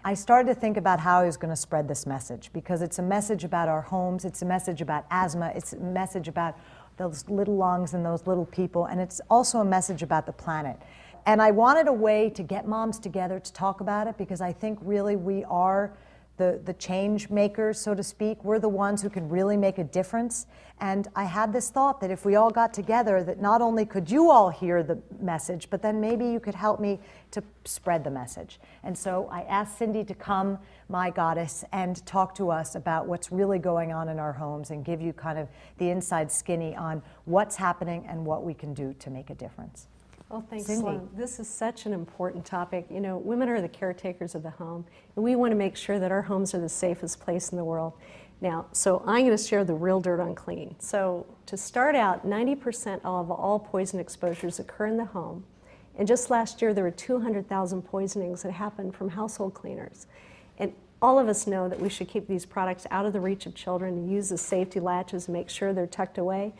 I started to think about how I was going to spread this message, because it's a message about our homes, it's a message about asthma, it's a message about those little lungs and those little people, and it's also a message about the planet. And I wanted a way to get moms together to talk about it, because I think really we are the change makers, so to speak. We're the ones who can really make a difference. And I had this thought that if we all got together, that not only could you all hear the message, but then maybe you could help me to spread the message. And so I asked Cindy to come, my goddess, and talk to us about what's really going on in our homes and give you kind of the inside skinny on what's happening and what we can do to make a difference. Well, thanks, Cindy. Sloan. This is such an important topic. You know, women are the caretakers of the home, and we want to make sure that our homes are the safest place in the world. Now, so I'm going to share the real dirt on cleaning. So to start out, 90% of all poison exposures occur in the home. And just last year, there were 200,000 poisonings that happened from household cleaners. And all of us know that we should keep these products out of the reach of children and use the safety latches and make sure they're tucked away.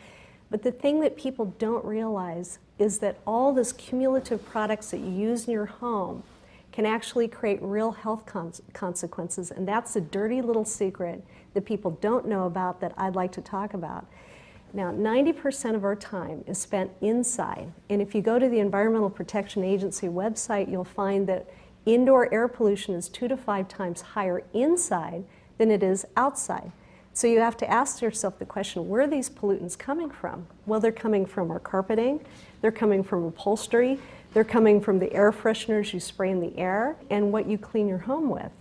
But the thing that people don't realize is that all those cumulative products that you use in your home can actually create real health consequences. And that's a dirty little secret that people don't know about that I'd like to talk about. Now, 90% of our time is spent inside. And if you go to the Environmental Protection Agency website, you'll find that indoor air pollution is 2 to 5 times higher inside than it is outside. So you have to ask yourself the question, where are these pollutants coming from? Well, they're coming from our carpeting, they're coming from upholstery, they're coming from the air fresheners you spray in the air, and what you clean your home with.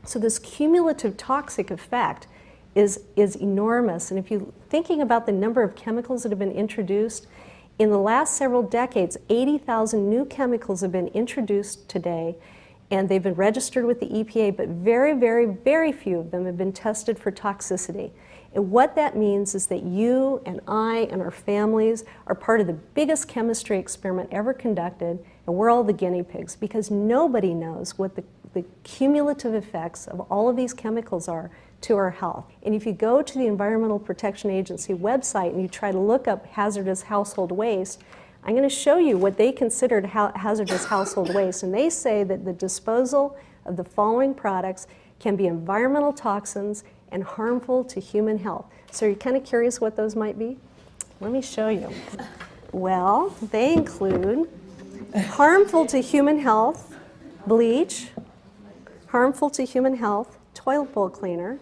So this cumulative toxic effect is enormous. And if you're thinking about the number of chemicals that have been introduced, in the last several decades, 80,000 new chemicals have been introduced today, and they've been registered with the EPA, but very, very, very few of them have been tested for toxicity. And what that means is that you and I and our families are part of the biggest chemistry experiment ever conducted, and we're all the guinea pigs, because nobody knows what the cumulative effects of all of these chemicals are to our health. And if you go to the Environmental Protection Agency website and you try to look up hazardous household waste, I'm going to show you what they considered hazardous household waste. And they say that the disposal of the following products can be environmental toxins and harmful to human health. So you're kind of curious what those might be? Let me show you. Well, they include harmful to human health, bleach, harmful to human health, toilet bowl cleaner,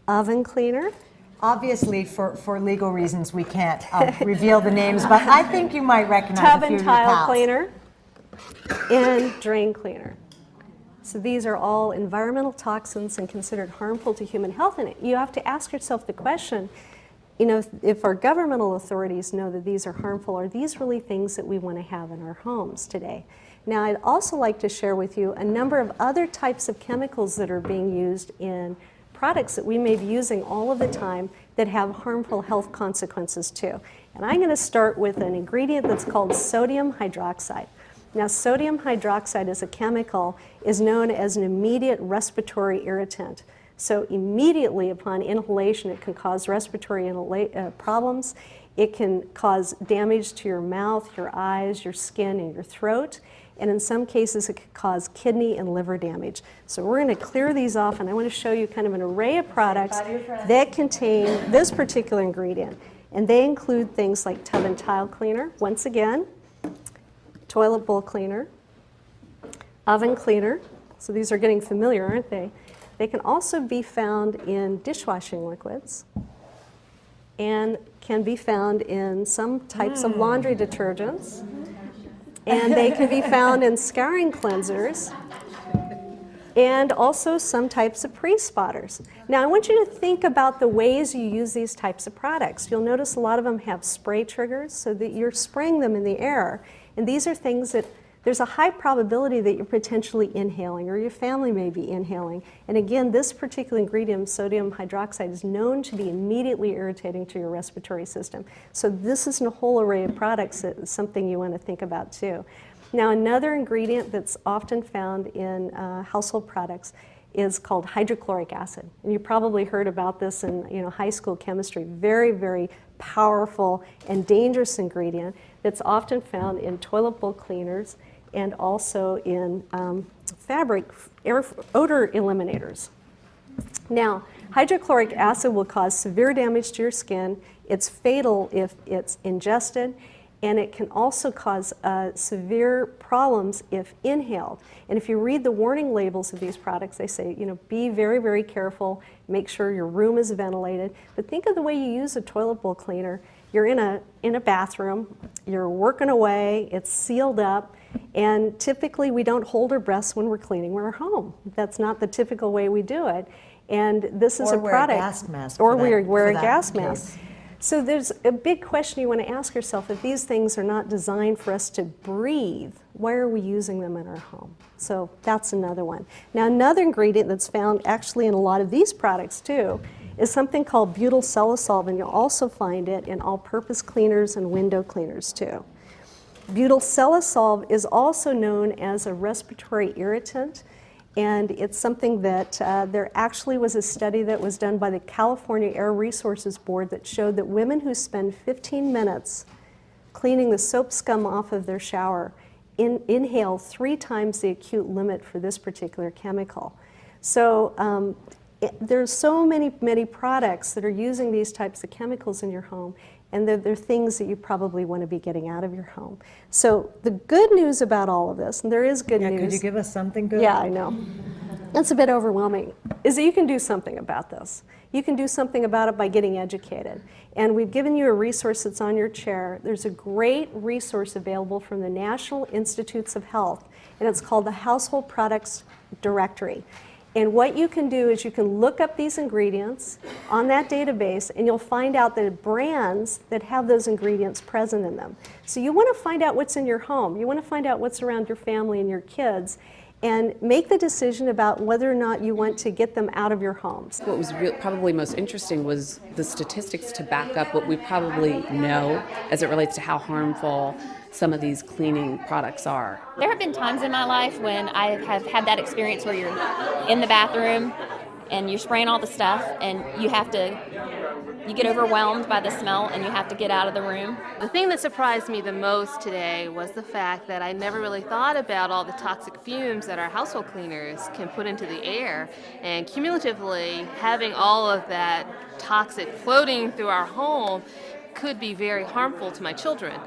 oven cleaner. Obviously, for legal reasons, we can't reveal the names, but I think you might recognize Tub a few and of your tile pals. cleaner, and drain cleaner. So these are all environmental toxins and considered harmful to human health. And you have to ask yourself the question, you know, if our governmental authorities know that these are harmful, are these really things that we want to have in our homes today? Now, I'd also like to share with you a number of other types of chemicals that are being used in products that we may be using all of the time that have harmful health consequences too. And I'm going to start with an ingredient that's called sodium hydroxide. Now, sodium hydroxide as a chemical is known as an immediate respiratory irritant. So immediately upon inhalation, it can cause respiratory problems. It can cause damage to your mouth, your eyes, your skin, and your throat. And in some cases, it could cause kidney and liver damage. So we're going to clear these off, and I want to show you kind of an array of products that contain this particular ingredient. And they include things like tub and tile cleaner, once again, toilet bowl cleaner, oven cleaner. So these are getting familiar, aren't they? They can also be found in dishwashing liquids and can be found in some types of laundry detergents. And they can be found in scouring cleansers and also some types of pre-spotters. Now, I want you to think about the ways you use these types of products. You'll notice a lot of them have spray triggers so that you're spraying them in the air. And these are things that there's a high probability that you're potentially inhaling or your family may be inhaling. And again, this particular ingredient, sodium hydroxide, is known to be immediately irritating to your respiratory system. So this is a whole array of products that is something you want to think about too. Now, another ingredient that's often found in household products is called hydrochloric acid. And you probably heard about this in high school chemistry. Very, very powerful and dangerous ingredient that's often found in toilet bowl cleaners and also in fabric odor eliminators. Now, hydrochloric acid will cause severe damage to your skin. It's fatal if it's ingested, and it can also cause severe problems if inhaled. And if you read the warning labels of these products, they say, be very, very careful, make sure your room is ventilated. But think of the way you use a toilet bowl cleaner. You're in a bathroom, you're working away, it's sealed up, and typically we don't hold our breaths when we're cleaning our home. That's not the typical way we do it. And this is a product. Or wear a gas mask. Or wear a gas mask. So there's a big question you want to ask yourself. If these things are not designed for us to breathe, why are we using them in our home? So that's another one. Now, another ingredient that's found actually in a lot of these products too is something called butyl salicylic, and you'll also find it in all-purpose cleaners and window cleaners too. Butyl salicylic is also known as a respiratory irritant, and it's something that there actually was a study that was done by the California Air Resources Board that showed that women who spend 15 minutes cleaning the soap scum off of their shower inhale 3 times the acute limit for this particular chemical. So there's so many products that are using these types of chemicals in your home, and they're things that you probably want to be getting out of your home. So the good news about all of this, and there is good news. Could you give us something good? Yeah, I know. That's a bit overwhelming, is that you can do something about this. You can do something about it by getting educated. And we've given you a resource that's on your chair. There's a great resource available from the National Institutes of Health, and it's called the Household Products Directory. And what you can do is you can look up these ingredients on that database, and you'll find out the brands that have those ingredients present in them. So you want to find out what's in your home. You want to find out what's around your family and your kids, and make the decision about whether or not you want to get them out of your homes. What was probably most interesting was the statistics to back up what we probably know as it relates to how harmful some of these cleaning products are. There have been times in my life when I have had that experience where you're in the bathroom and you're spraying all the stuff and you get overwhelmed by the smell and you have to get out of the room. The thing that surprised me the most today was the fact that I never really thought about all the toxic fumes that our household cleaners can put into the air, and cumulatively having all of that toxic floating through our home could be very harmful to my children.